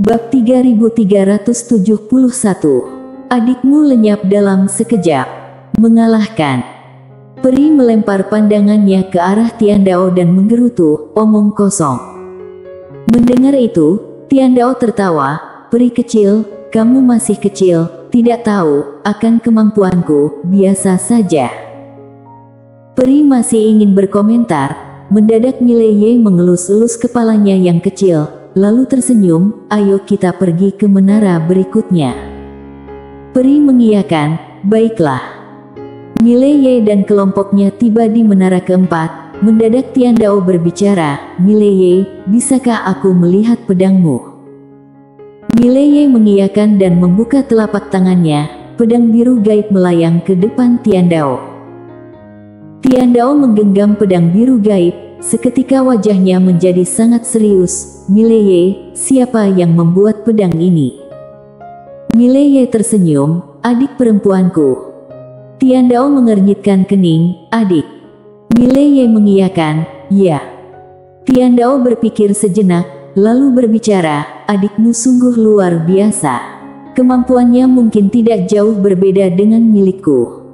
Bab 3371. Adikmu lenyap dalam sekejap. Mengalahkan. Peri melempar pandangannya ke arah Tian Dao dan menggerutu, omong kosong. Mendengar itu, Tian Dao tertawa, peri kecil, kamu masih kecil, tidak tahu akan kemampuanku, biasa saja. Peri masih ingin berkomentar, mendadak Mileye mengelus-elus kepalanya yang kecil, lalu tersenyum, ayo kita pergi ke menara berikutnya. Peri mengiyakan, baiklah. Mileye dan kelompoknya tiba di menara keempat, mendadak Tian Dao berbicara, Mileye, bisakah aku melihat pedangmu? Mileye mengiyakan dan membuka telapak tangannya, pedang biru gaib melayang ke depan Tian Dao. Tian Dao menggenggam pedang biru gaib, seketika wajahnya menjadi sangat serius. Mileye, siapa yang membuat pedang ini? Mileye tersenyum, adik perempuanku. Tian Dao mengernyitkan kening, adik. Mileye mengiyakan, ya. Tian Dao berpikir sejenak, lalu berbicara, adikmu sungguh luar biasa. Kemampuannya mungkin tidak jauh berbeda dengan milikku.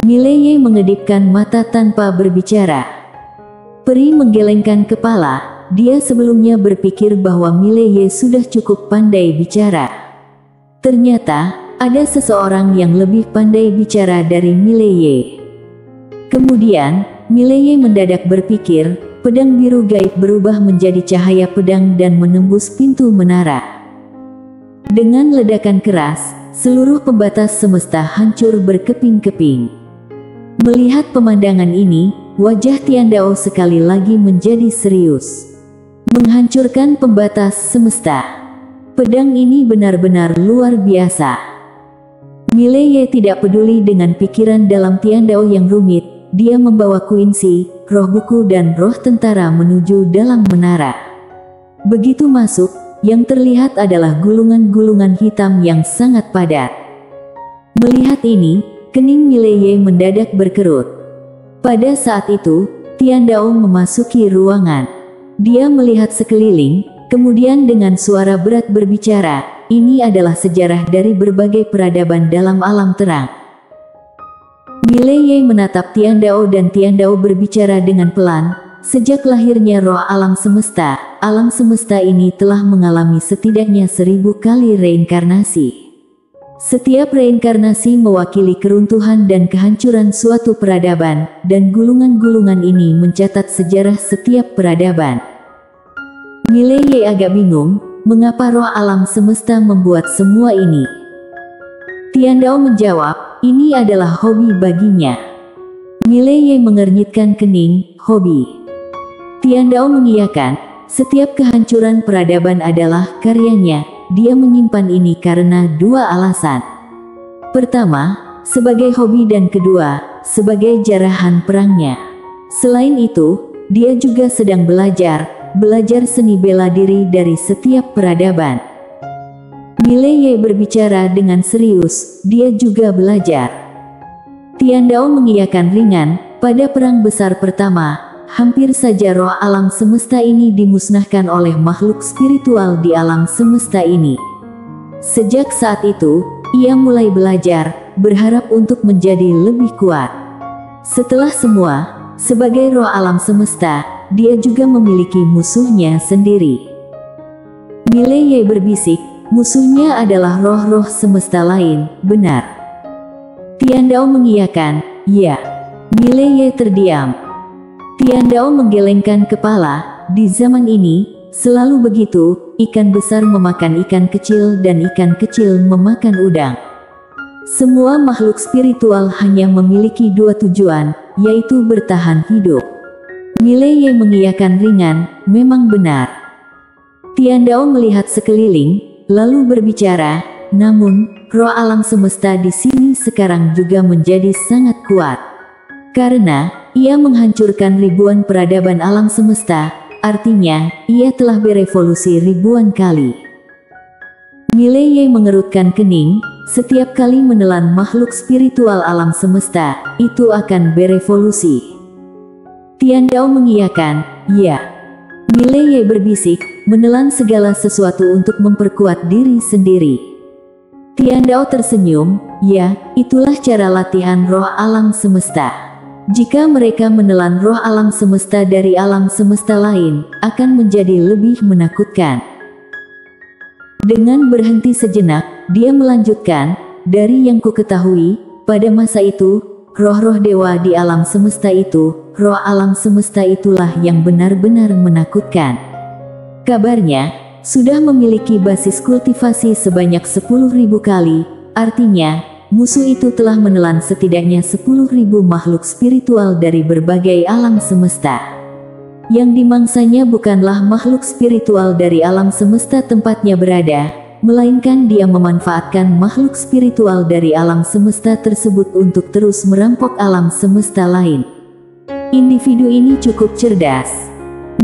Mileye mengedipkan mata tanpa berbicara. Peri menggelengkan kepala, dia sebelumnya berpikir bahwa Mileye sudah cukup pandai bicara. Ternyata, ada seseorang yang lebih pandai bicara dari Mileye. Kemudian, Mileye mendadak berpikir, pedang biru gaib berubah menjadi cahaya pedang dan menembus pintu menara. Dengan ledakan keras, seluruh pembatas semesta hancur berkeping-keping. Melihat pemandangan ini, wajah Tian Dao sekali lagi menjadi serius. Menghancurkan pembatas semesta. Pedang ini benar-benar luar biasa. Mileye tidak peduli dengan pikiran dalam Tian Dao yang rumit. Dia membawa kuinsi, roh buku dan roh tentara menuju dalam menara. Begitu masuk, yang terlihat adalah gulungan-gulungan hitam yang sangat padat. Melihat ini, kening Mileye mendadak berkerut. Pada saat itu, Tian Dao memasuki ruangan. Dia melihat sekeliling, kemudian dengan suara berat berbicara, ini adalah sejarah dari berbagai peradaban dalam alam terang. Mileye menatap Tian Dao dan Tian Dao berbicara dengan pelan, sejak lahirnya roh alam semesta ini telah mengalami setidaknya 1000 kali reinkarnasi. Setiap reinkarnasi mewakili keruntuhan dan kehancuran suatu peradaban, dan gulungan-gulungan ini mencatat sejarah setiap peradaban. Mileye agak bingung, mengapa roh alam semesta membuat semua ini? Tian Dao menjawab, ini adalah hobi baginya. Mileye mengernyitkan kening, hobi. Tian Dao mengiyakan, setiap kehancuran peradaban adalah karyanya. Dia menyimpan ini karena 2 alasan. Pertama, sebagai hobi dan kedua, sebagai jarahan perangnya. Selain itu, dia juga sedang belajar seni bela diri dari setiap peradaban. Mileye berbicara dengan serius, dia juga belajar. Tian Dao mengiyakan ringan, pada perang besar pertama, hampir saja roh alam semesta ini dimusnahkan oleh makhluk spiritual di alam semesta ini. Sejak saat itu, ia mulai belajar, berharap untuk menjadi lebih kuat. Setelah semua, sebagai roh alam semesta, dia juga memiliki musuhnya sendiri. Mileye berbisik, musuhnya adalah roh-roh semesta lain, benar. Tian Dao mengiyakan, ya. Mileye terdiam. Tian Dao menggelengkan kepala, di zaman ini, selalu begitu, ikan besar memakan ikan kecil dan ikan kecil memakan udang. Semua makhluk spiritual hanya memiliki 2 tujuan, yaitu bertahan hidup. Mileye mengiyakan ringan, memang benar. Tian Dao melihat sekeliling, lalu berbicara, namun, roh alam semesta di sini sekarang juga menjadi sangat kuat. Karena, ia menghancurkan ribuan peradaban alam semesta, artinya, ia telah berevolusi ribuan kali. Mileye mengerutkan kening, setiap kali menelan makhluk spiritual alam semesta, itu akan berevolusi. Tian Dao mengiyakan, ya. Mileye berbisik, menelan segala sesuatu untuk memperkuat diri sendiri. Tiandao tersenyum, ya, itulah cara latihan roh alam semesta. Jika mereka menelan roh alam semesta dari alam semesta lain, akan menjadi lebih menakutkan. Dengan berhenti sejenak, dia melanjutkan, dari yang ku ketahui, pada masa itu, roh-roh dewa di alam semesta itu, roh alam semesta itulah yang benar-benar menakutkan. Kabarnya, sudah memiliki basis kultivasi sebanyak 10.000 kali, artinya, musuh itu telah menelan setidaknya 10.000 makhluk spiritual dari berbagai alam semesta. Yang dimangsanya bukanlah makhluk spiritual dari alam semesta tempatnya berada, melainkan dia memanfaatkan makhluk spiritual dari alam semesta tersebut untuk terus merampok alam semesta lain. Individu ini cukup cerdas.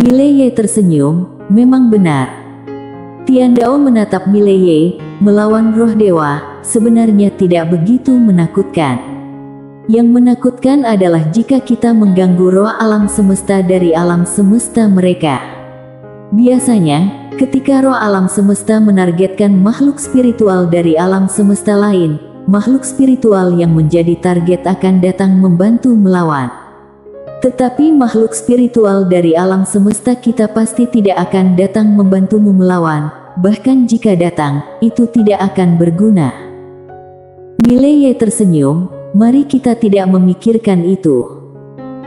Mileye tersenyum, memang benar. Tiandao menatap Mileye, melawan roh dewa, sebenarnya tidak begitu menakutkan. Yang menakutkan adalah jika kita mengganggu roh alam semesta dari alam semesta mereka. Biasanya, ketika roh alam semesta menargetkan makhluk spiritual dari alam semesta lain, makhluk spiritual yang menjadi target akan datang membantu melawan. Tetapi makhluk spiritual dari alam semesta kita pasti tidak akan datang membantumu melawan, bahkan jika datang, itu tidak akan berguna. Mileye tersenyum, mari kita tidak memikirkan itu.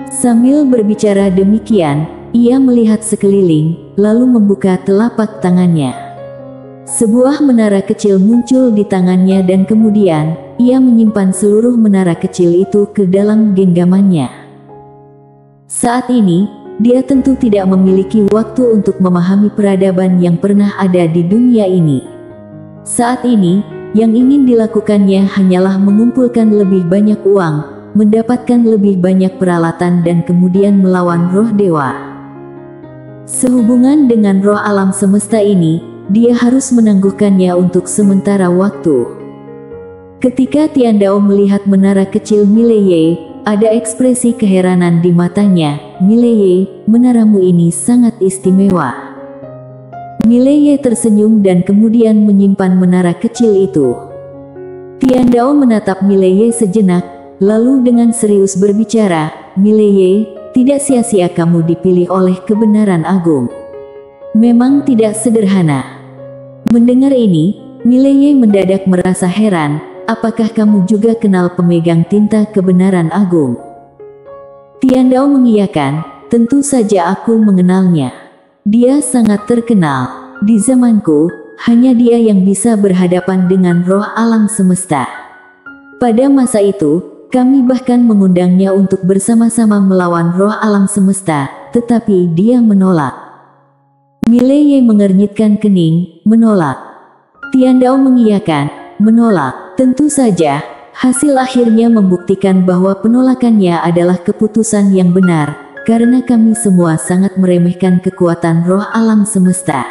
Sambil berbicara demikian, ia melihat sekeliling, lalu membuka telapak tangannya. Sebuah menara kecil muncul di tangannya dan kemudian, ia menyimpan seluruh menara kecil itu ke dalam genggamannya. Saat ini, dia tentu tidak memiliki waktu untuk memahami peradaban yang pernah ada di dunia ini. Saat ini, yang ingin dilakukannya hanyalah mengumpulkan lebih banyak uang, mendapatkan lebih banyak peralatan dan kemudian melawan roh dewa. Sehubungan dengan roh alam semesta ini, dia harus menangguhkannya untuk sementara waktu. Ketika Tiandao melihat menara kecil Mileye, ada ekspresi keheranan di matanya. Mileye, menaramu ini sangat istimewa. Mileye tersenyum dan kemudian menyimpan menara kecil itu. Tiandao menatap Mileye sejenak, lalu dengan serius berbicara, Mileye, tidak sia-sia kamu dipilih oleh kebenaran agung. Memang tidak sederhana. Mendengar ini, Mileye mendadak merasa heran, apakah kamu juga kenal pemegang tinta kebenaran agung? Tiandao mengiyakan, tentu saja aku mengenalnya. Dia sangat terkenal. Di zamanku, hanya dia yang bisa berhadapan dengan roh alam semesta. Pada masa itu, kami bahkan mengundangnya untuk bersama-sama melawan roh alam semesta, tetapi dia menolak. Mileye mengernyitkan kening, menolak. Tiandao mengiyakan, menolak. Tentu saja, hasil akhirnya membuktikan bahwa penolakannya adalah keputusan yang benar. Karena kami semua sangat meremehkan kekuatan roh alam semesta.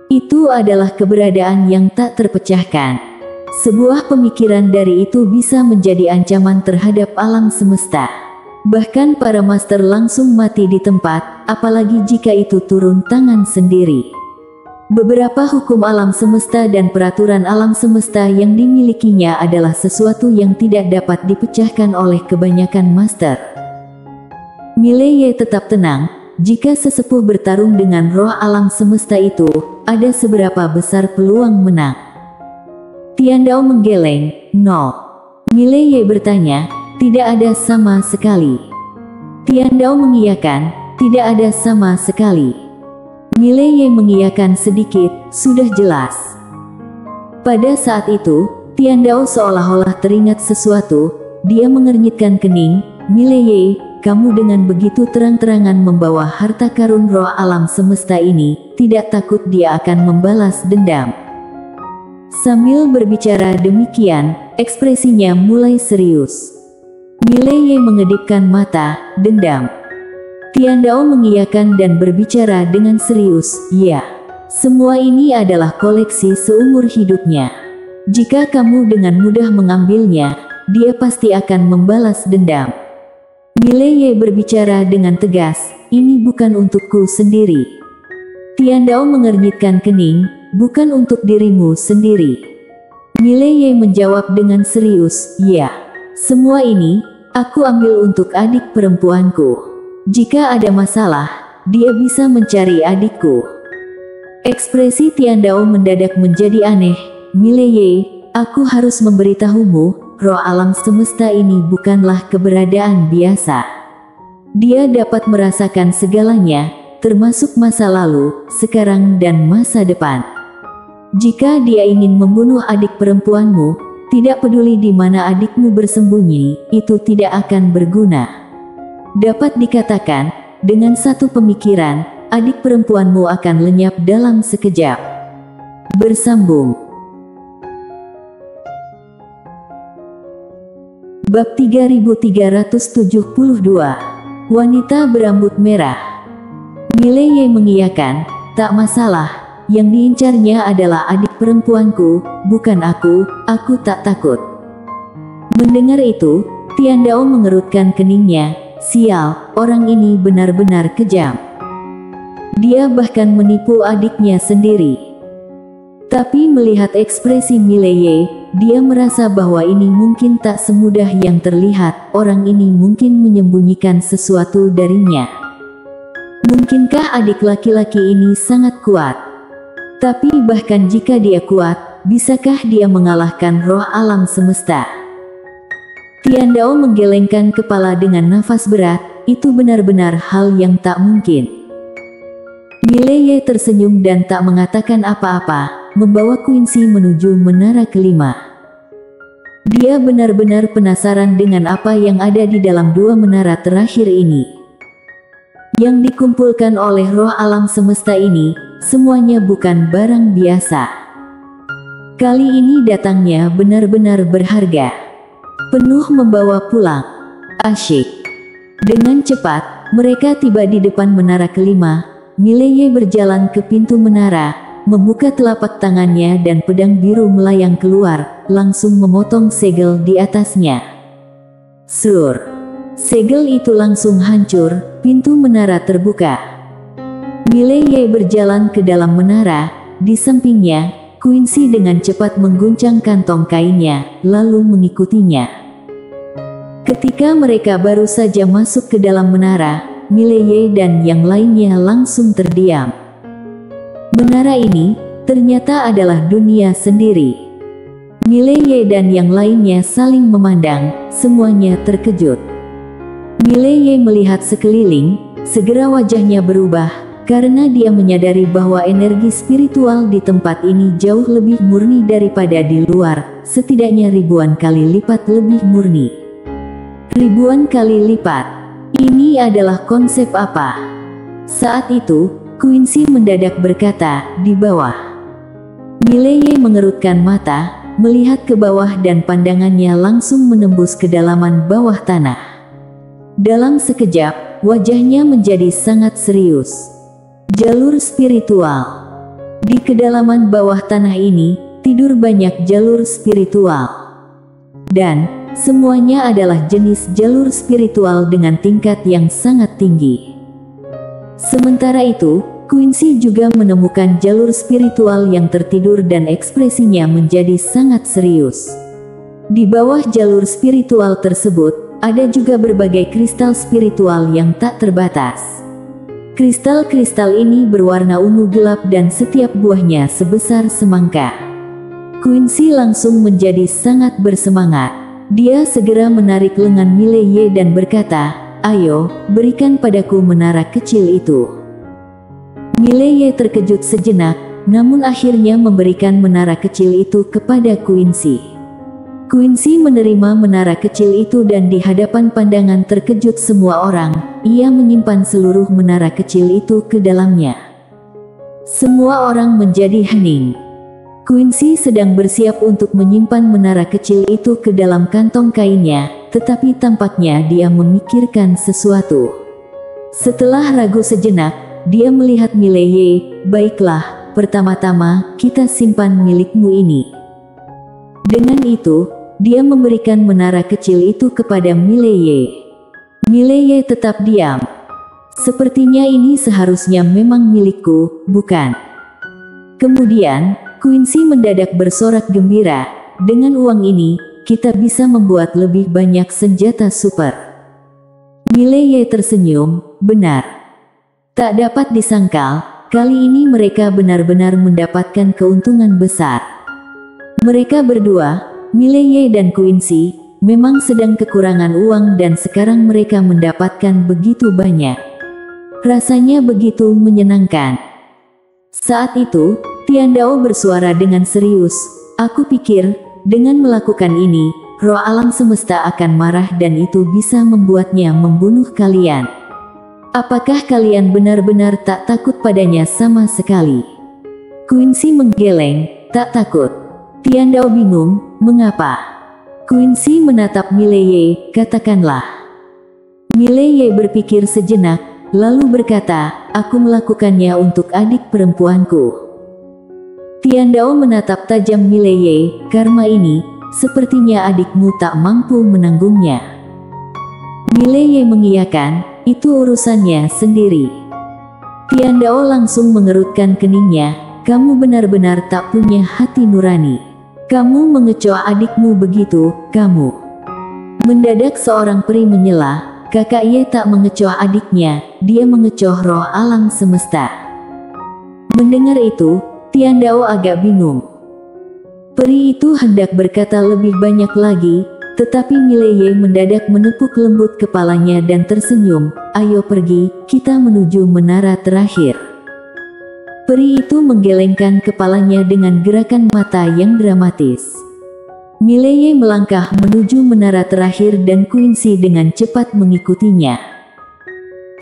Itu adalah keberadaan yang tak terpecahkan. Sebuah pemikiran dari itu bisa menjadi ancaman terhadap alam semesta. Bahkan para master langsung mati di tempat, apalagi jika itu turun tangan sendiri. Beberapa hukum alam semesta dan peraturan alam semesta yang dimilikinya adalah sesuatu yang tidak dapat dipecahkan oleh kebanyakan master. Mileye tetap tenang, jika sesepuh bertarung dengan roh alam semesta itu, ada seberapa besar peluang menang. Tiandao menggeleng, "Nol." Mileye bertanya, "Tidak ada sama sekali." Tiandao mengiyakan, "Tidak ada sama sekali." Mileye mengiyakan sedikit, "Sudah jelas." Pada saat itu, Tiandao seolah-olah teringat sesuatu, dia mengernyitkan kening, "Mileye, kamu dengan begitu terang-terangan membawa harta karun roh alam semesta ini, tidak takut dia akan membalas dendam?" Sambil berbicara demikian, ekspresinya mulai serius. Mileye mengedipkan mata, "Dendam." Tiandao mengiyakan dan berbicara dengan serius, "Ya, semua ini adalah koleksi seumur hidupnya. Jika kamu dengan mudah mengambilnya, dia pasti akan membalas dendam." Mileye berbicara dengan tegas, "Ini bukan untukku sendiri." Tiandao mengernyitkan kening, bukan untuk dirimu sendiri. Mileye menjawab dengan serius, ya. Semua ini, aku ambil untuk adik perempuanku. Jika ada masalah, dia bisa mencari adikku. Ekspresi Tiandao mendadak menjadi aneh. Mileye, aku harus memberitahumu, roh alam semesta ini bukanlah keberadaan biasa. Dia dapat merasakan segalanya, termasuk masa lalu, sekarang dan masa depan. Jika dia ingin membunuh adik perempuanmu, tidak peduli di mana adikmu bersembunyi, itu tidak akan berguna. Dapat dikatakan, dengan satu pemikiran, adik perempuanmu akan lenyap dalam sekejap. Bersambung. Bab 3372. Wanita berambut merah. Mileye mengiyakan, tak masalah, yang diincarnya adalah adik perempuanku, bukan aku tak takut. Mendengar itu, Tiandao mengerutkan keningnya, sial, orang ini benar-benar kejam. Dia bahkan menipu adiknya sendiri. Tapi melihat ekspresi Mileye, dia merasa bahwa ini mungkin tak semudah yang terlihat, orang ini mungkin menyembunyikan sesuatu darinya. Mungkinkah adik laki-laki ini sangat kuat? Tapi bahkan jika dia kuat, bisakah dia mengalahkan roh alam semesta? Tiandao menggelengkan kepala dengan nafas berat, itu benar-benar hal yang tak mungkin. Mileye tersenyum dan tak mengatakan apa-apa, membawa Quincy menuju menara kelima. Dia benar-benar penasaran dengan apa yang ada di dalam dua menara terakhir ini. Yang dikumpulkan oleh roh alam semesta ini, semuanya bukan barang biasa. Kali ini datangnya benar-benar berharga. Penuh membawa pulang. Asyik. Dengan cepat, mereka tiba di depan menara kelima. Mileye berjalan ke pintu menara, membuka telapak tangannya dan pedang biru melayang keluar, langsung memotong segel di atasnya. Sur. Segel itu langsung hancur, pintu menara terbuka. Mileye berjalan ke dalam menara, di sampingnya, Quincy dengan cepat mengguncang kantong kainnya, lalu mengikutinya. Ketika mereka baru saja masuk ke dalam menara, Mileye dan yang lainnya langsung terdiam. Menara ini, ternyata adalah dunia sendiri. Mileye dan yang lainnya saling memandang, semuanya terkejut. Mileye melihat sekeliling, segera wajahnya berubah, karena dia menyadari bahwa energi spiritual di tempat ini jauh lebih murni daripada di luar, setidaknya ribuan kali lipat lebih murni. Ribuan kali lipat. Ini adalah konsep apa? Saat itu, Quincy mendadak berkata, di bawah. Mileye mengerutkan mata, melihat ke bawah dan pandangannya langsung menembus kedalaman bawah tanah. Dalam sekejap, wajahnya menjadi sangat serius. Jalur spiritual. Di kedalaman bawah tanah ini, tidur banyak jalur spiritual. Dan semuanya adalah jenis jalur spiritual dengan tingkat yang sangat tinggi. Sementara itu, Quincy juga menemukan jalur spiritual yang tertidur dan ekspresinya menjadi sangat serius. Di bawah jalur spiritual tersebut, ada juga berbagai kristal spiritual yang tak terbatas. Kristal-kristal ini berwarna ungu gelap dan setiap buahnya sebesar semangka. Quincy langsung menjadi sangat bersemangat. Dia segera menarik lengan Mileye dan berkata, ayo, berikan padaku menara kecil itu. Mileye terkejut sejenak, namun akhirnya memberikan menara kecil itu kepada Quincy. Quincy menerima menara kecil itu dan di hadapan pandangan terkejut semua orang, ia menyimpan seluruh menara kecil itu ke dalamnya. Semua orang menjadi hening. Quincy sedang bersiap untuk menyimpan menara kecil itu ke dalam kantong kainnya, tetapi tampaknya dia memikirkan sesuatu. Setelah ragu sejenak, dia melihat Mileye, baiklah, pertama-tama, kita simpan milikmu ini. Dengan itu, dia memberikan menara kecil itu kepada Mileye. Mileye tetap diam. Sepertinya ini seharusnya memang milikku, bukan? Kemudian, Quincy mendadak bersorak gembira. Dengan uang ini, kita bisa membuat lebih banyak senjata super. Mileye tersenyum, benar. Tak dapat disangkal, kali ini mereka benar-benar mendapatkan keuntungan besar. Mereka berdua, Mileye dan Quincy, memang sedang kekurangan uang dan sekarang mereka mendapatkan begitu banyak. Rasanya begitu menyenangkan. Saat itu, Tian Dao bersuara dengan serius, "Aku pikir, dengan melakukan ini, roh alam semesta akan marah dan itu bisa membuatnya membunuh kalian. Apakah kalian benar-benar tak takut padanya sama sekali?" Quincy menggeleng, "Tak takut." Tian Dao bingung, "Mengapa?" Quincy menatap Mileye, "Katakanlah." Mileye berpikir sejenak, lalu berkata, "Aku melakukannya untuk adik perempuanku." Tian Dao menatap tajam Mileye, "Karma ini, sepertinya adikmu tak mampu menanggungnya." Mileye mengiyakan, "Itu urusannya sendiri." Tian Dao langsung mengerutkan keningnya, "Kamu benar-benar tak punya hati nurani. Kamu mengecoh adikmu begitu, kamu." Mendadak seorang peri menyela, "Kakak Ye tak mengecoh adiknya, dia mengecoh roh alam semesta." Mendengar itu, Tian Dao agak bingung. Peri itu hendak berkata lebih banyak lagi, tetapi Mileye mendadak menepuk lembut kepalanya dan tersenyum, "Ayo pergi, kita menuju menara terakhir." Peri itu menggelengkan kepalanya dengan gerakan mata yang dramatis. Mileye melangkah menuju menara terakhir dan Quincy dengan cepat mengikutinya.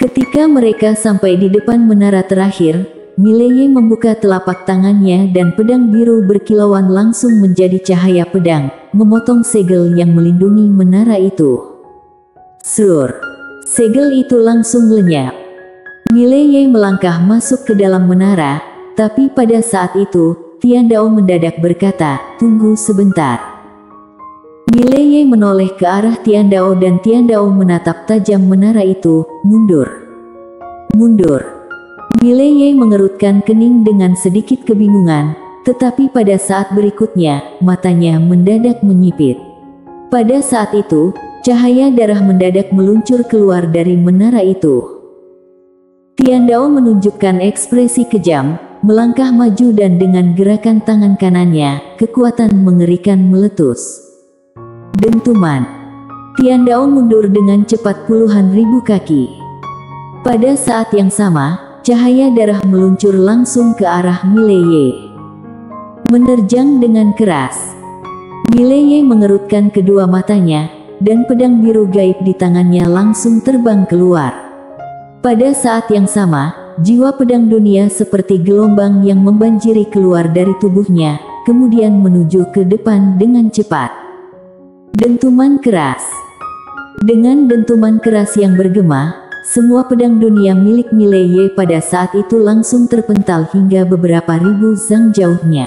Ketika mereka sampai di depan menara terakhir, Mileye membuka telapak tangannya dan pedang biru berkilauan langsung menjadi cahaya pedang, memotong segel yang melindungi menara itu. Sur! Segel itu langsung lenyap. Mileye melangkah masuk ke dalam menara, tapi pada saat itu, Tian Dao mendadak berkata, "Tunggu sebentar." Mileye menoleh ke arah Tian Dao dan Tian Dao menatap tajam menara itu, "Mundur. Mundur." Mileye mengerutkan kening dengan sedikit kebingungan, tetapi pada saat berikutnya, matanya mendadak menyipit. Pada saat itu, cahaya darah mendadak meluncur keluar dari menara itu. Tian Dao menunjukkan ekspresi kejam, melangkah maju dan dengan gerakan tangan kanannya, kekuatan mengerikan meletus. Dentuman. Tian Dao mundur dengan cepat puluhan ribu kaki. Pada saat yang sama, cahaya darah meluncur langsung ke arah Mileye. Menerjang dengan keras. Mileye mengerutkan kedua matanya, dan pedang biru gaib di tangannya langsung terbang keluar. Pada saat yang sama, jiwa pedang dunia seperti gelombang yang membanjiri keluar dari tubuhnya, kemudian menuju ke depan dengan cepat. Dentuman keras. Dengan dentuman keras yang bergema, semua pedang dunia milik Mileye pada saat itu langsung terpental hingga beberapa ribu zang jauhnya.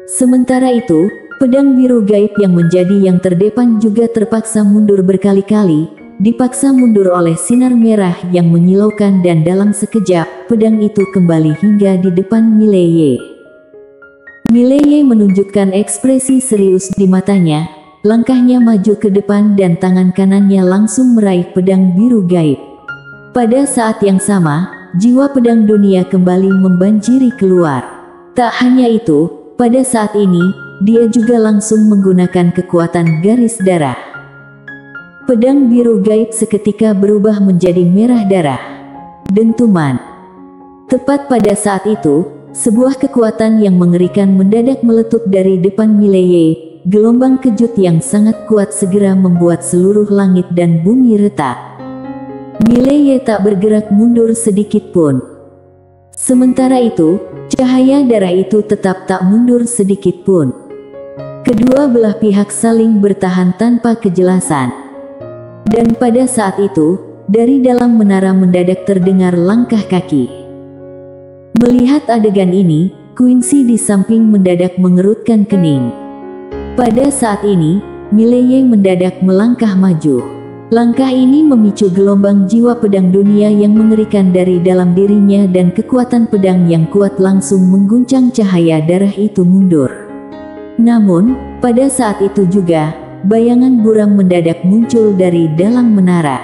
Sementara itu, pedang biru gaib yang menjadi yang terdepan juga terpaksa mundur berkali-kali, dipaksa mundur oleh sinar merah yang menyilaukan dan dalam sekejap, pedang itu kembali hingga di depan Mileye. Mileye menunjukkan ekspresi serius di matanya. Langkahnya maju ke depan dan tangan kanannya langsung meraih pedang biru gaib. Pada saat yang sama, jiwa pedang dunia kembali membanjiri keluar. Tak hanya itu, pada saat ini, dia juga langsung menggunakan kekuatan garis darah. Pedang biru gaib seketika berubah menjadi merah darah. Dentuman. Tepat pada saat itu, sebuah kekuatan yang mengerikan mendadak meletup dari depan Mileye. Gelombang kejut yang sangat kuat segera membuat seluruh langit dan bumi retak. Mileye tak bergerak mundur sedikit pun. Sementara itu, cahaya darah itu tetap tak mundur sedikit pun. Kedua belah pihak saling bertahan tanpa kejelasan. Dan pada saat itu, dari dalam menara mendadak terdengar langkah kaki. Melihat adegan ini, Quincy di samping mendadak mengerutkan kening. Pada saat ini, Mileye mendadak melangkah maju. Langkah ini memicu gelombang jiwa pedang dunia yang mengerikan dari dalam dirinya dan kekuatan pedang yang kuat langsung mengguncang cahaya darah itu mundur. Namun, pada saat itu juga, bayangan buram mendadak muncul dari dalam menara.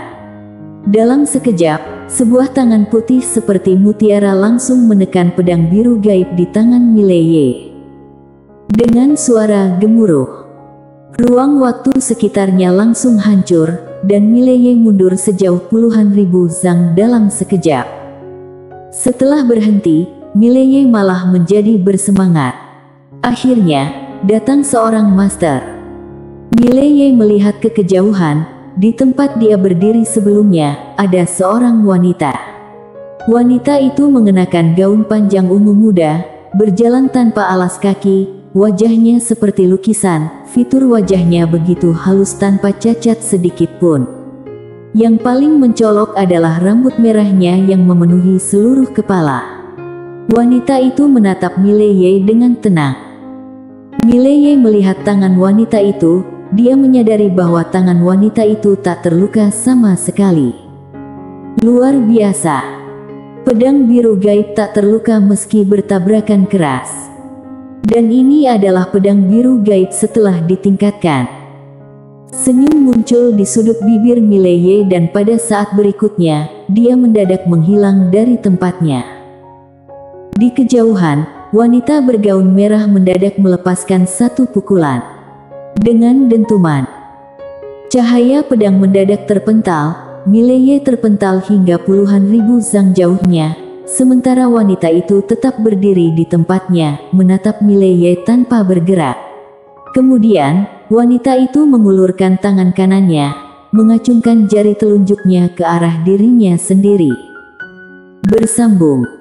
Dalam sekejap, sebuah tangan putih seperti mutiara langsung menekan pedang biru gaib di tangan Mileye. Dengan suara gemuruh, ruang waktu sekitarnya langsung hancur, dan Mileye mundur sejauh puluhan ribu zang dalam sekejap. Setelah berhenti, Mileye malah menjadi bersemangat. Akhirnya, datang seorang master. Mileye melihat ke kejauhan, di tempat dia berdiri sebelumnya, ada seorang wanita. Wanita itu mengenakan gaun panjang ungu muda, berjalan tanpa alas kaki, wajahnya seperti lukisan, fitur wajahnya begitu halus tanpa cacat sedikit pun. Yang paling mencolok adalah rambut merahnya yang memenuhi seluruh kepala. Wanita itu menatap Mileye dengan tenang. Mileye melihat tangan wanita itu, dia menyadari bahwa tangan wanita itu tak terluka sama sekali. Luar biasa. Pedang biru gaib tak terluka meski bertabrakan keras. Dan ini adalah pedang biru gaib setelah ditingkatkan. Senyum muncul di sudut bibir Mileye dan pada saat berikutnya, dia mendadak menghilang dari tempatnya. Di kejauhan, wanita bergaun merah mendadak melepaskan satu pukulan. Dengan dentuman, cahaya pedang mendadak terpental, Mileye terpental hingga puluhan ribu zang jauhnya. Sementara wanita itu tetap berdiri di tempatnya, menatap Mileye tanpa bergerak. Kemudian, wanita itu mengulurkan tangan kanannya, mengacungkan jari telunjuknya ke arah dirinya sendiri. Bersambung.